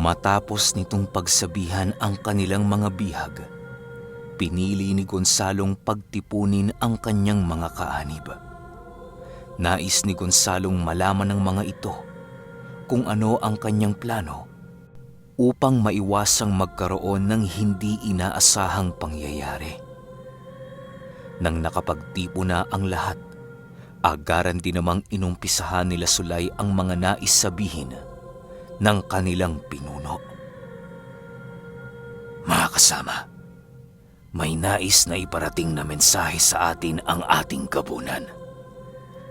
Matapos nitong pagsabihan ang kanilang mga bihag, pinili ni Gonzalong pagtipunin ang kanyang mga kaanib. Nais ni Gonzalong malaman ng mga ito kung ano ang kanyang plano upang maiwasang magkaroon ng hindi inaasahang pangyayari. Nang nakapagtipo na ang lahat, agaran din namang inumpisahan nila Sulay ang mga nais sabihin ng kanilang pinuno. Mga kasama, may nais na iparating na mensahe sa atin ang ating gabunan.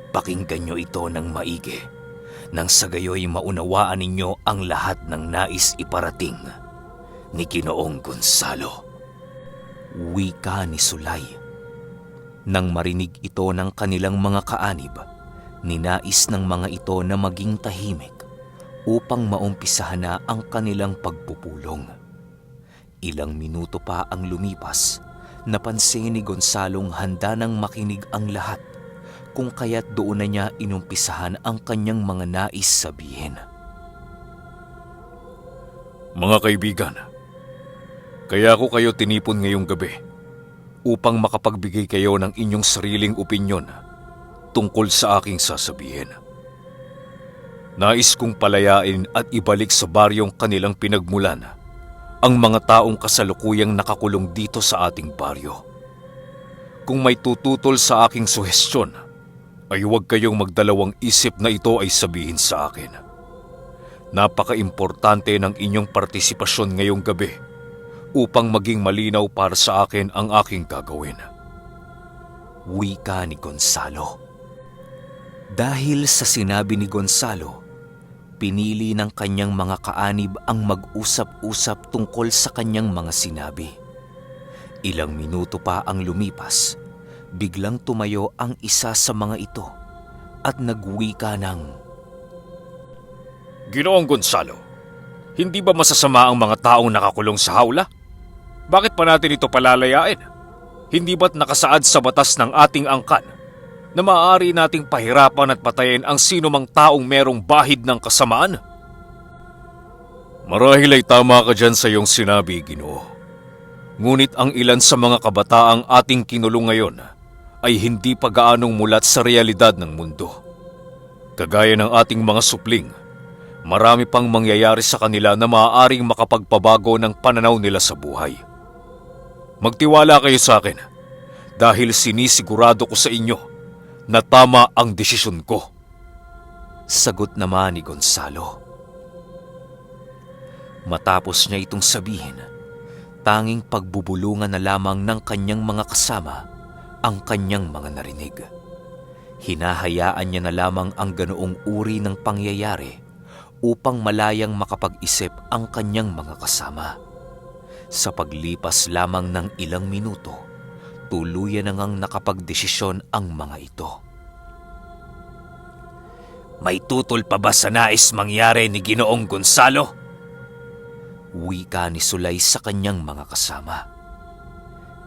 Pakinggan nyo ito ng maigi, nang sa gayoy maunawaan ninyo ang lahat ng nais iparating ni Ginoong Gonzalo. Wika ni Sulay. Nang marinig ito ng kanilang mga kaanib, ninais ng mga ito na maging tahimik upang maumpisahan na ang kanilang pagpupulong. Ilang minuto pa ang lumipas, napansin ni Gonzalong handa nang makinig ang lahat, kung kaya't doon na niya inumpisahan ang kanyang mga nais sabihin. Mga kaibigan, kaya ko kayo tinipon ngayong gabi upang makapagbigay kayo ng inyong sariling opinyon tungkol sa aking sasabihin. Nais kong palayain at ibalik sa baryong kanilang pinagmulan ang mga taong kasalukuyang nakakulong dito sa ating baryo. Kung may tututol sa aking suhestyon, ay huwag kayong magdalawang isip na ito ay sabihin sa akin. Napaka-importante ng inyong partisipasyon ngayong gabi upang maging malinaw para sa akin ang aking gagawin. Wika ni Gonzalo. Dahil sa sinabi ni Gonzalo, pinili ng kanyang mga kaanib ang mag-usap-usap tungkol sa kanyang mga sinabi. Ilang minuto pa ang lumipas, biglang tumayo ang isa sa mga ito at nagwika ng, Ginoong Gonzalo, hindi ba masasama ang mga taong nakakulong sa hawla? Bakit pa natin ito palalayain? Hindi ba't nakasaad sa batas ng ating angkan na maaari nating pahirapan at patayin ang sino mang taong merong bahid ng kasamaan? Marahil ay tama ka dyan sa iyong sinabi, Ginoo. Ngunit ang ilan sa mga kabataang ating kinulong ngayon ay hindi pa gaanong mulat sa realidad ng mundo. Kagaya ng ating mga supling, marami pang mangyayari sa kanila na maaaring makapagpabago ng pananaw nila sa buhay. Magtiwala kayo sa akin dahil sinisigurado ko sa inyo na tama ang desisyon ko. Sagot naman ni Gonzalo. Matapos niya itong sabihin, tanging pagbubulungan na lamang ng kanyang mga kasama ang kanyang mga narinig. Hinahayaan niya na lamang ang ganoong uri ng pangyayari upang malayang makapag-isip ang kanyang mga kasama. Sa paglipas lamang ng ilang minuto, tuluyan na ngang nakapagdesisyon ang mga ito. May tutol pa ba sa nais mangyari ni Ginoong Gonzalo? Wika ni Sulay sa kanyang mga kasama.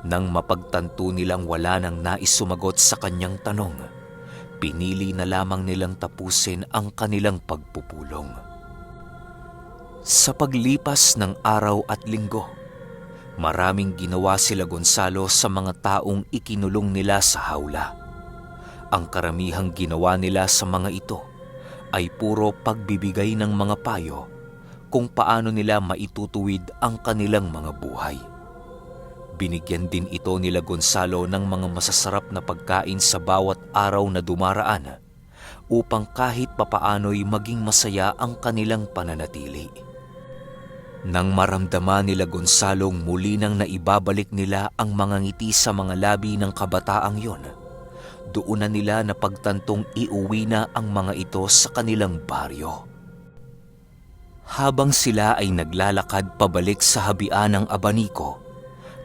Nang mapagtanto nilang wala nang nais sumagot sa kanyang tanong, pinili na lamang nilang tapusin ang kanilang pagpupulong. Sa paglipas ng araw at linggo, maraming ginawa sila Gonzalo sa mga taong ikinulong nila sa hawla. Ang karamihang ginawa nila sa mga ito ay puro pagbibigay ng mga payo kung paano nila maitutuwid ang kanilang mga buhay. Binigyan din ito nila Gonzalo ng mga masasarap na pagkain sa bawat araw na dumaraan upang kahit papaano'y maging masaya ang kanilang pananatili. Nang maramdaman nila Gonzalong muli nang naibabalik nila ang mga ngiti sa mga labi ng kabataang yon, doon na nila napagtantong iuwi na ang mga ito sa kanilang baryo. Habang sila ay naglalakad pabalik sa habian ng Abanico,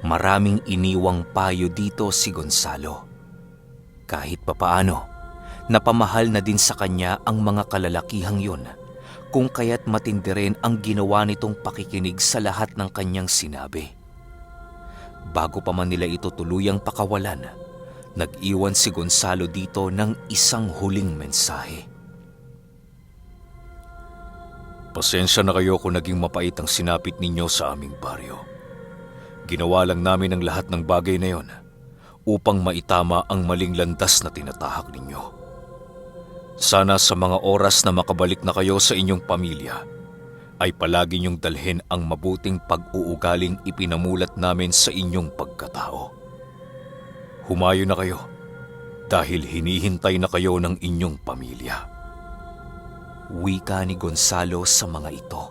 maraming iniwang payo dito si Gonzalo. Kahit papaano, napamahal na din sa kanya ang mga kalalakihang yon, kung kaya't matindi rin ang ginawa nitong pakikinig sa lahat ng kanyang sinabi. Bago pa man nila ito tuluyang pakawalan, nag-iwan si Gonzalo dito ng isang huling mensahe. Pasensya na kayo kung naging mapait ang sinapit ninyo sa aming baryo. Ginawa lang namin ang lahat ng bagay na yon upang maitama ang maling landas na tinatahak ninyo. Sana sa mga oras na makabalik na kayo sa inyong pamilya, ay palagi niyong dalhin ang mabuting pag-uugaling ipinamulat namin sa inyong pagkatao. Humayo na kayo dahil hinihintay na kayo ng inyong pamilya. Wika ni Gonzalo sa mga ito.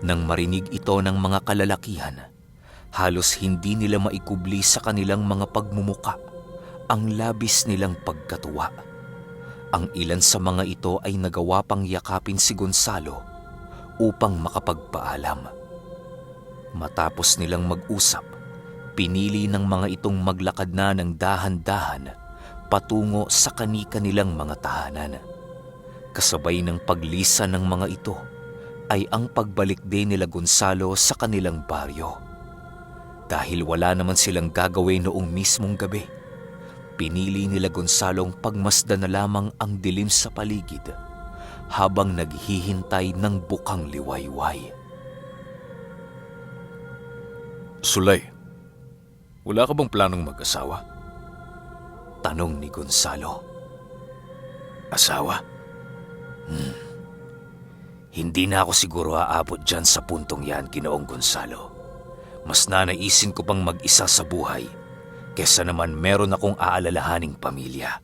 Nang marinig ito ng mga kalalakihan, halos hindi nila maikubli sa kanilang mga pagmumuka ang labis nilang pagkatuwa. Ang ilan sa mga ito ay nagawa pang yakapin si Gonzalo upang makapagpaalam. Matapos nilang mag-usap, pinili ng mga itong maglakad na ng dahan-dahan patungo sa kani-kanilang mga tahanan. Kasabay ng paglisan ng mga ito ay ang pagbalik din nila Gonzalo sa kanilang baryo. Dahil wala naman silang gagawin noong mismong gabi, pinili nila Gonzalong pagmasdan na lamang ang dilim sa paligid habang naghihintay ng bukang liwayway. Sulay, wala ka bang planong mag-asawa? Tanong ni Gonzalo. Asawa? Hindi na ako siguro aabot dyan sa puntong yan, Ginoong Gonzalo. Mas nanaisin ko pang mag-isa sa buhay kesa naman meron akong aalalahaning pamilya.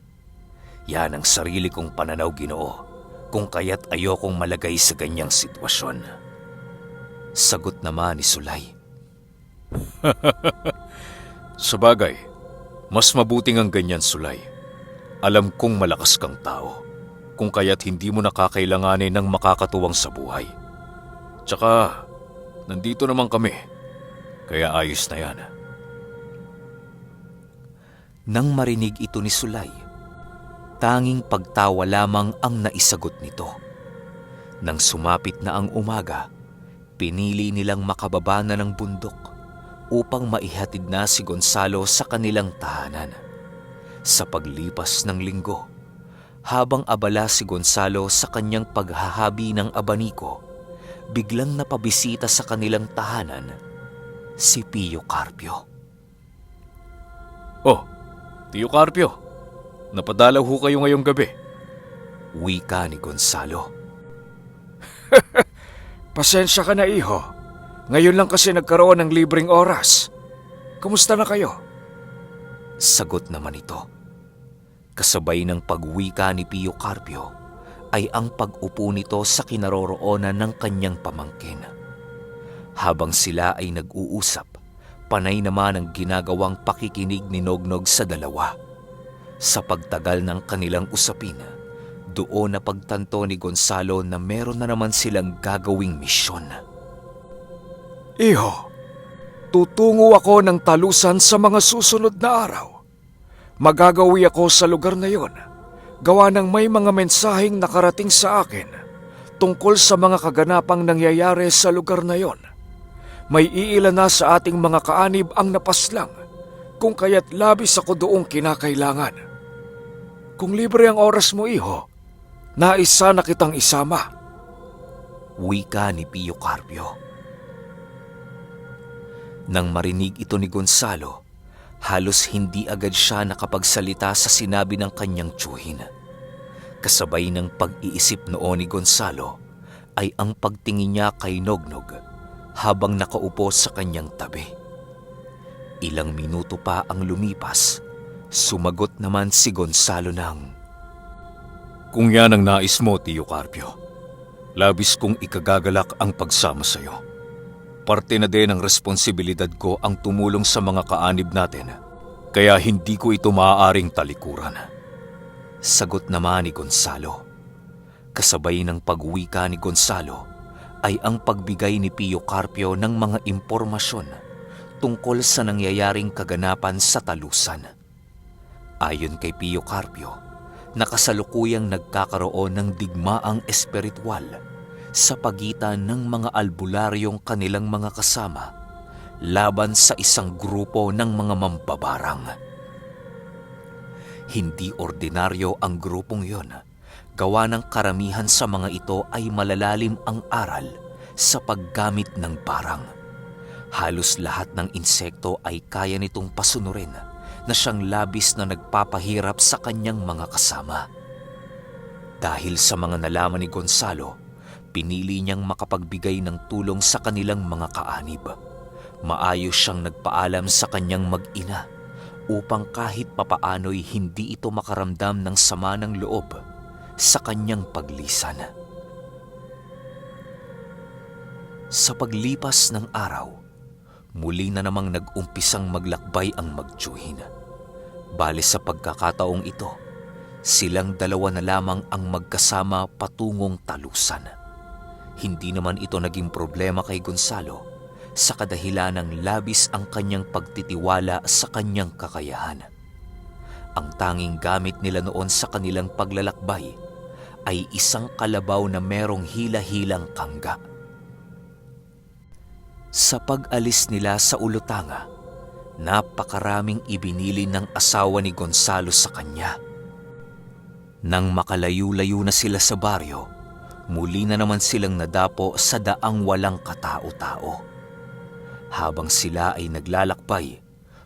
Yan ang sarili kong pananaw, Ginoo, kung kaya't ayokong malagay sa ganyang sitwasyon. Sagot naman ni Sulay. Sabagay, mas mabuting ang ganyan, Sulay. Alam kong malakas kang tao, kung kaya't hindi mo nakakailanganin ng makakatuwang sa buhay. Tsaka, nandito naman kami, kaya ayos na yan. Nang marinig ito ni Sulay, tanging pagtawa lamang ang naisagot nito. Nang sumapit na ang umaga, pinili nilang makababa na ng bundok upang maihatid na si Gonzalo sa kanilang tahanan. Sa paglipas ng linggo, habang abala si Gonzalo sa kanyang paghahabi ng abaniko, biglang napabisita sa kanilang tahanan si Pio Carpio. Oh, Tio Carpio, napadalaw ho kayo ngayong gabi. Wika ni Gonzalo. Pasensya ka na, iho. Ngayon lang kasi nagkaroon ng libreng oras. Kumusta na kayo? Sagot naman ito. Kasabay ng pagwika ni Pio Carpio ay ang pag-upo nito sa kinaroroonan ng kanyang pamangkin. Habang sila ay nag-uusap, panay naman ang ginagawang pakikinig ni Nognog sa dalawa. Sa pagtagal ng kanilang usapin, doon na pagtanto ni Gonzalo na meron na naman silang gagawing misyon. Iho, tutungo ako ng talusan sa mga susunod na araw. Magagawi ako sa lugar na yon, gawa ng may mga mensaheng nakarating sa akin tungkol sa mga kaganapang nangyayari sa lugar na yon. May iilan na sa ating mga kaanib ang napaslang, kung kaya't labis ako doong kinakailangan. Kung libre ang oras mo, iho, nais sana kitang isama. Wika ni Pio Carpio. Nang marinig ito ni Gonzalo, halos hindi agad siya nakapagsalita sa sinabi ng kanyang tiyuhin. Kasabay ng pag-iisip noon ni Gonzalo ay ang pagtingin niya kay Nognog habang nakaupo sa kanyang tabi. Ilang minuto pa ang lumipas, sumagot naman si Gonzalo ng, Kung yan ang nais mo, Tio Carpio, labis kong ikagagalak ang pagsama sa iyo. Parte na din ng responsibilidad ko ang tumulong sa mga kaanib natin, kaya hindi ko ito maaaring talikuran. Sagot naman ni Gonzalo. Kasabay ng pagwika ni Gonzalo ay ang pagbigay ni Pio Carpio ng mga impormasyon tungkol sa nangyayaring kaganapan sa talusan. Ayon kay Pio Carpio, nakasalukuyang nagkakaroon ng digmaang espiritual sa pagitan ng mga albularyong kanilang mga kasama laban sa isang grupo ng mga mambabarang. Hindi ordinaryo ang grupong yon Gawa ng karamihan sa mga ito ay malalalim ang aral sa paggamit ng barang. Halos lahat ng insekto ay kaya nitong pasunurin na siyang labis na nagpapahirap sa kanyang mga kasama. Dahil sa mga nalaman ni Gonzalo, pinili niyang makapagbigay ng tulong sa kanilang mga kaanib. Maayos siyang nagpaalam sa kanyang mag-ina upang kahit papaano'y hindi ito makaramdam ng sama ng loob sa kanyang paglisan. Sa paglipas ng araw, muli na namang nag-umpisang maglakbay ang magtiyuhin. Bale sa pagkakataong ito, silang dalawa na lamang ang magkasama patungong talusan. Hindi naman ito naging problema kay Gonzalo sa kadahilan ng labis ang kanyang pagtitiwala sa kanyang kakayahan. Ang tanging gamit nila noon sa kanilang paglalakbay ay isang kalabaw na merong hila-hilang kangga. Sa pag-alis nila sa Ulutanga, napakaraming ibinili ng asawa ni Gonzalo sa kanya. Nang makalayo-layo na sila sa baryo, muli na naman silang nadapo sa daang walang katao-tao. Habang sila ay naglalakbay,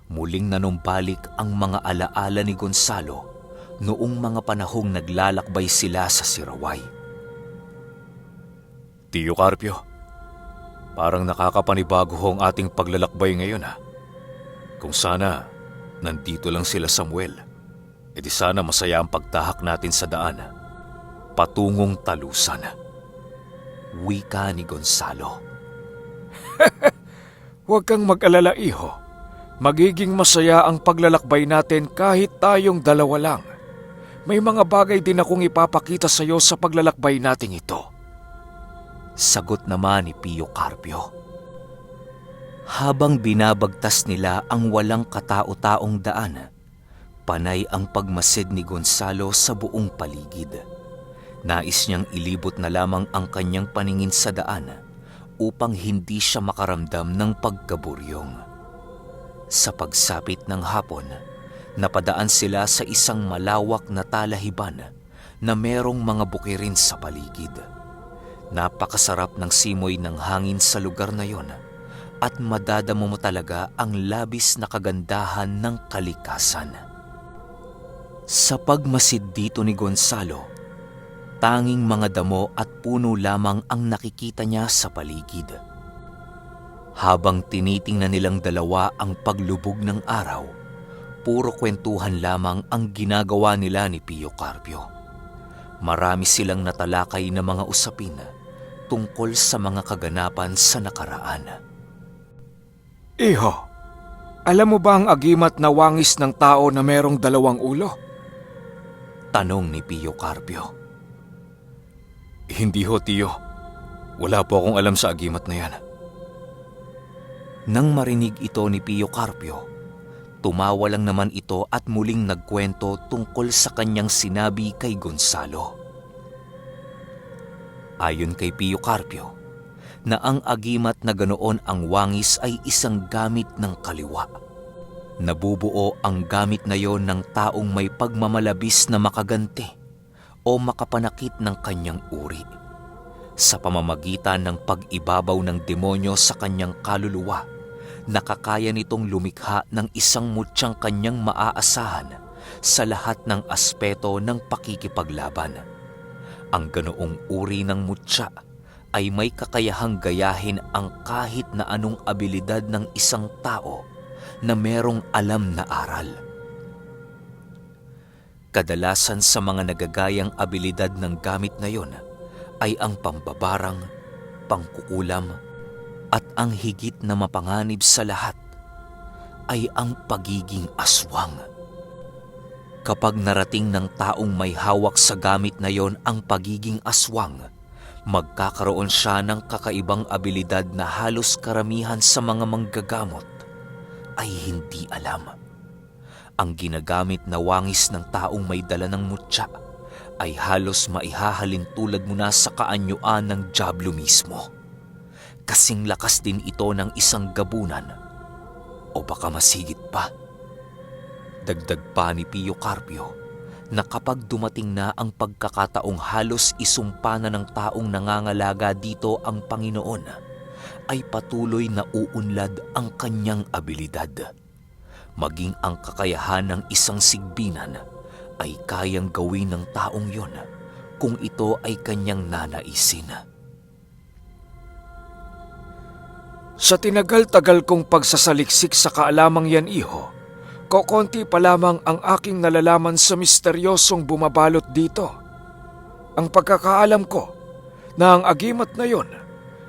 muling nanumbalik ang mga alaala ni Gonzalo noong mga panahong naglalakbay sila sa Siraway. Tio Carpio, parang nakakapanibago ho ang ating paglalakbay ngayon ha. Kung sana, nandito lang sila Samuel, edi sana masaya ang pagtahak natin sa daan, patungong talusan. Wika ni Gonzalo. Huwag kang mag-alala, iho. Magiging masaya ang paglalakbay natin kahit tayong dalawa lang. May mga bagay din akong ipapakita sa iyo sa paglalakbay nating ito. Sagot naman ni Pio Carpio. Habang binabagtas nila ang walang katao-taong daan, panay ang pagmasid ni Gonzalo sa buong paligid. Nais niyang ilibot na lamang ang kanyang paningin sa daan upang hindi siya makaramdam ng pagkaburyong. Sa pagsapit ng hapon, napadaan sila sa isang malawak na talahiban na merong mga bukirin sa paligid. Napakasarap ng simoy ng hangin sa lugar na yon at madadamo mo talaga ang labis na kagandahan ng kalikasan. Sa pagmasid dito ni Gonzalo, tanging mga damo at puno lamang ang nakikita niya sa paligid. Habang tinitingnan nilang dalawa ang paglubog ng araw, puro kwentuhan lamang ang ginagawa nila ni Pio Carpio. Marami silang natalakay na mga usapin tungkol sa mga kaganapan sa nakaraan. Iho, alam mo ba ang agimat na wangis ng tao na merong dalawang ulo? Tanong ni Pio Carpio. Hindi ho, Tio. Wala po akong alam sa agimat na yan. Nang marinig ito ni Pio Carpio, tumawa lang naman ito at muling nagkwento tungkol sa kanyang sinabi kay Gonzalo. Ayon kay Pio Carpio, na ang agimat na ganoon ang wangis ay isang gamit ng kaliwa. Nabubuo ang gamit na yon ng taong may pagmamalabis na makaganti o makapanakit ng kanyang uri. Sa pamamagitan ng pag-ibabaw ng demonyo sa kanyang kaluluwa, nakakaya nitong lumikha ng isang mutyang kanyang maaasahan sa lahat ng aspeto ng pakikipaglaban. Ang ganoong uri ng mutya ay may kakayahang gayahin ang kahit na anong abilidad ng isang tao na merong alam na aral. Kadalasan sa mga nagagayang abilidad ng gamit na yon ay ang pambabarang, pangkukulam, at ang higit na mapanganib sa lahat ay ang pagiging aswang. Kapag narating ng taong may hawak sa gamit na yon ang pagiging aswang, magkakaroon siya ng kakaibang abilidad na halos karamihan sa mga manggagamot ay hindi alam. Ang ginagamit na wangis ng taong may dala ng mutya ay halos maihahalin tulad mo na sa kaanyuan ng dyablo mismo. Kasing lakas din ito ng isang gabunan o baka masigit pa. Dagdag pa ni Pio Carpio, na kapag dumating na ang pagkakataong halos isumpa na ng taong nangangalaga dito ang Panginoon, ay patuloy na uunlad ang kanyang abilidad. Maging ang kakayahan ng isang sigbinan ay kayang gawin ng taong yon kung ito ay kanyang nanaisin. Sa tinagal-tagal kong pagsasaliksik sa kaalamang yan, iho, kokonti pa lamang ang aking nalalaman sa misteryosong bumabalot dito. Ang pagkakaalam ko na ang agimat na yon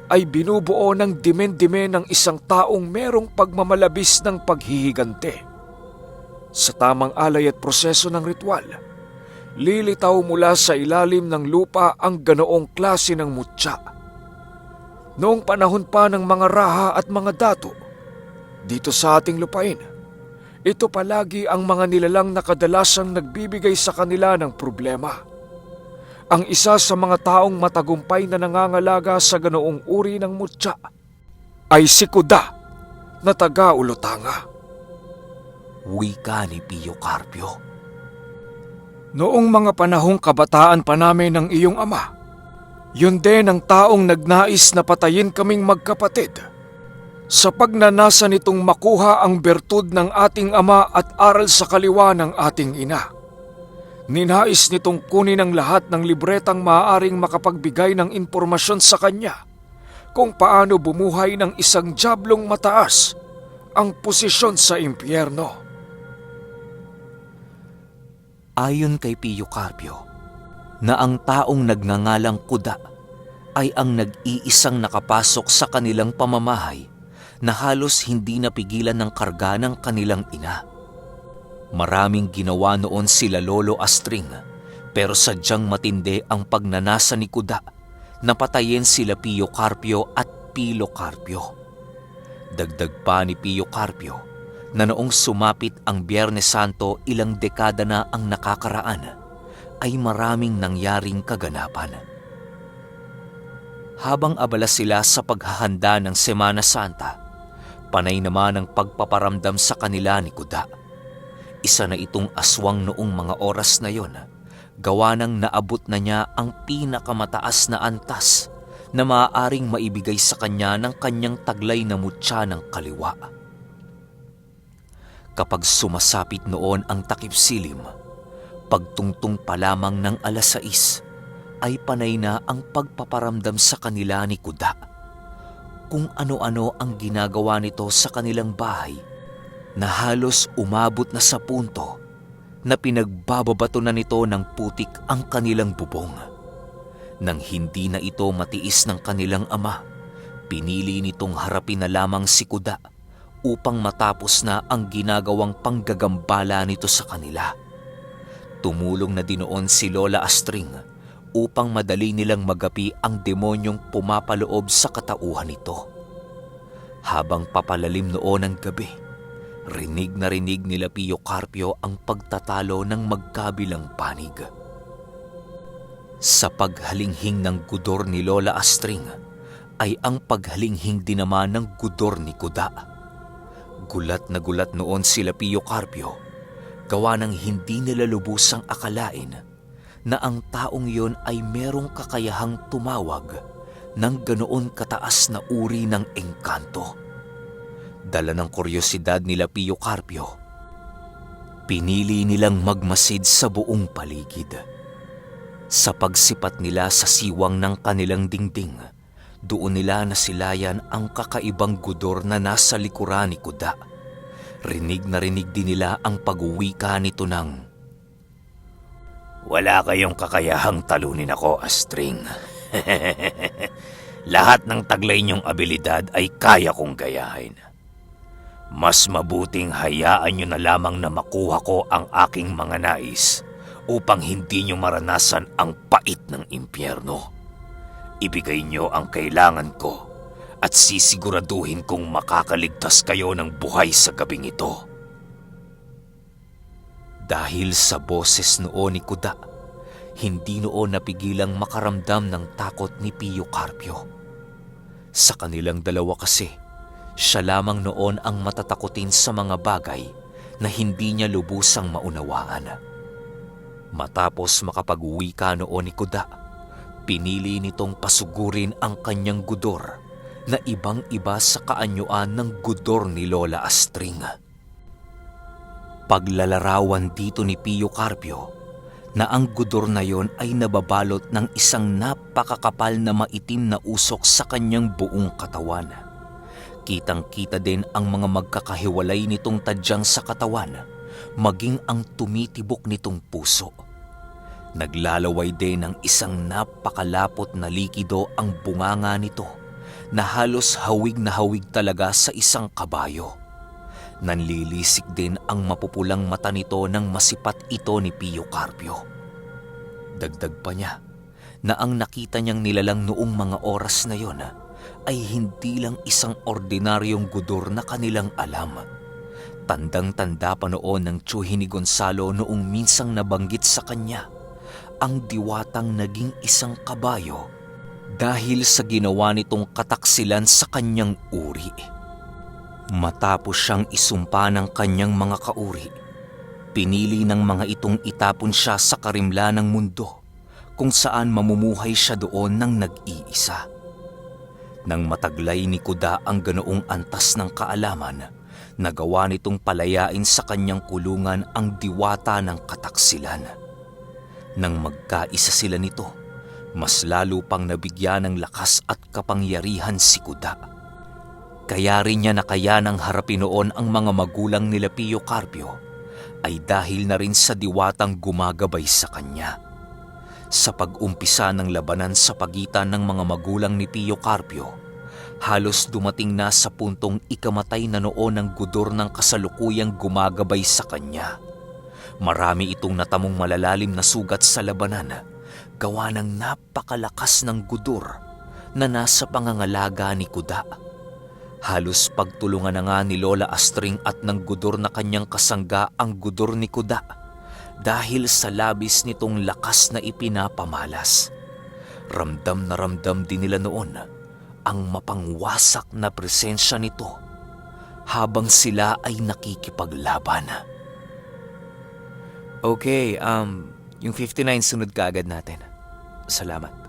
ay binubuo ng dimen-dime ng isang taong merong pagmamalabis ng paghihigante. Sa tamang alay at proseso ng ritual, lilitaw mula sa ilalim ng lupa ang ganoong klase ng mutya. Noong panahon pa ng mga raha at mga dato, dito sa ating lupain, ito palagi ang mga nilalang na kadalasang nagbibigay sa kanila ng problema. Ang isa sa mga taong matagumpay na nangangalaga sa ganoong uri ng mutya ay si Kuda na taga-Ulutanga. Wika ni Pio Carpio. Noong mga panahong kabataan pa namin ng iyong ama, yun din ang taong nagnais na patayin kaming magkapatid. Sa pagnanasa nitong makuha ang bertud ng ating ama at aral sa kaliwa ng ating ina, ninais nitong kunin ang lahat ng libretang maaaring makapagbigay ng impormasyon sa kanya kung paano bumuhay ng isang diablong mataas ang posisyon sa impyerno. Ayon kay Pio Carpio, na ang taong nagngangalang Kuda ay ang nag-iisang nakapasok sa kanilang pamamahay na halos hindi napigilan ng karga ng kanilang ina. Maraming ginawa noon sila Lolo Astring, pero sadyang matindi ang pagnanasa ni Kuda na patayin sila Pio Carpio at Pilo Carpio. Dagdag pa ni Pio Carpio na noong sumapit ang Biyernes Santo, ilang dekada na ang nakakaraan, ay maraming nangyaring kaganapan. Habang abala sila sa paghahanda ng Semana Santa, panay naman ang pagpaparamdam sa kanila ni Kuda. Isa na itong aswang noong mga oras na yon, gawa nang naabot na niya ang pinakamataas na antas na maaaring maibigay sa kanya ng kanyang taglay na mutya ng kaliwa. Kapag sumasapit noon ang takip silim, pagtungtong pa lamang ng 6:00 ay panay na ang pagpaparamdam sa kanila ni Kuda. Kung ano-ano ang ginagawa nito sa kanilang bahay na halos umabot na sa punto na pinagbababato na nito ng putik ang kanilang bubong. Nang hindi na ito matiis ng kanilang ama, pinili nitong harapin na lamang si Kuda upang matapos na ang ginagawang panggagambala nito sa kanila. Tumulong na dinoon si Lola Astring upang madali nilang magapi ang demonyong pumapaloob sa katauhan nito. Habang papalalim noon ang gabi, rinig na rinig nila Pio Carpio ang pagtatalo ng magkabilang panig. Sa paghalinghing ng gudor ni Lola Astring ay ang paghalinghing din naman ng gudor ni Kuda. Gulat na gulat noon sila Pio Carpio, gawa ng hindi nila lubusang akalain na ang taong yon ay merong kakayahang tumawag ng ganoon kataas na uri ng engkanto. Dala ng kuryosidad nila Pio Carpio, pinili nilang magmasid sa buong paligid. Sa pagsipat nila sa siwang ng kanilang dingding, doon nila nasilayan ang kakaibang gudor na nasa likuran ni Kuda. Rinig na rinig din nila ang pag-uwika nito ng, "Wala kayong kakayahang talunin ako, Astring. Lahat ng taglay niyong abilidad ay kaya kong gayahin. Mas mabuting hayaan niyo na lamang na makuha ko ang aking mga nais upang hindi niyo maranasan ang pait ng impyerno. Ibigay niyo ang kailangan ko at sisiguraduhin kong makakaligtas kayo ng buhay sa gabing ito." Dahil sa boses noon ni Kuda, hindi noon napigilang makaramdam ng takot ni Pio Carpio. Sa kanilang dalawa kasi, siya lamang noon ang matatakutin sa mga bagay na hindi niya lubusang maunawaan. Matapos makapag-uwi ka noon ni Kuda, pinili nitong pasugurin ang kanyang gudor na ibang-iba sa kaanyuan ng gudor ni Lola Astring. Paglalarawan dito ni Pio Carpio na ang gudor na yon ay nababalot ng isang napakakapal na maitim na usok sa kanyang buong katawan. Kitang-kita din ang mga magkakahiwalay nitong tadyang sa katawan, maging ang tumitibok nitong puso. Naglalaway din ng isang napakalapot na likido ang bunganga nito na halos hawig na hawig talaga sa isang kabayo. Nanlilisik din ang mapupulang mata nito nang masipat ito ni Pio Carpio. Dagdag pa niya na ang nakita niyang nilalang noong mga oras na yon ay hindi lang isang ordinaryong gudor na kanilang alam. Tandang-tanda pa noon ng tiyuhi ni Gonzalo noong minsang nabanggit sa kanya ang diwatang naging isang kabayo dahil sa ginawa nitong kataksilan sa kanyang uri. Matapos siyang isumpa ng kanyang mga kauri, pinili ng mga itong itapon siya sa karimla ng mundo kung saan mamumuhay siya doon ng nag-iisa. Nang mataglay ni Kuda ang ganoong antas ng kaalaman, nagawa nitong palayain sa kanyang kulungan ang diwata ng kataksilan. Nang magkaisa sila nito, mas lalo pang nabigyan ng lakas at kapangyarihan si Kuda. Kaya rin niya nakayanang harapin noon ang mga magulang nila Pio Carpio ay dahil na rin sa diwatang gumagabay sa kanya. Sa pag-umpisa ng labanan sa pagitan ng mga magulang ni Pio Carpio, halos dumating na sa puntong ikamatay na noon ng gudor ng kasalukuyang gumagabay sa kanya. Marami itong natamong malalalim na sugat sa labanan, gawa ng napakalakas ng gudor na nasa pangangalaga ni Kuda. Halos pagtulungan na nga ni Lola Astring at ng gudor na kanyang kasangga ang gudor ni Kuda dahil sa labis nitong lakas na ipinapamalas. Ramdam na ramdam din nila noon ang mapangwasak na presensya nito habang sila ay nakikipaglaban. Okay, yung 59 sunod ka agad natin. Salamat.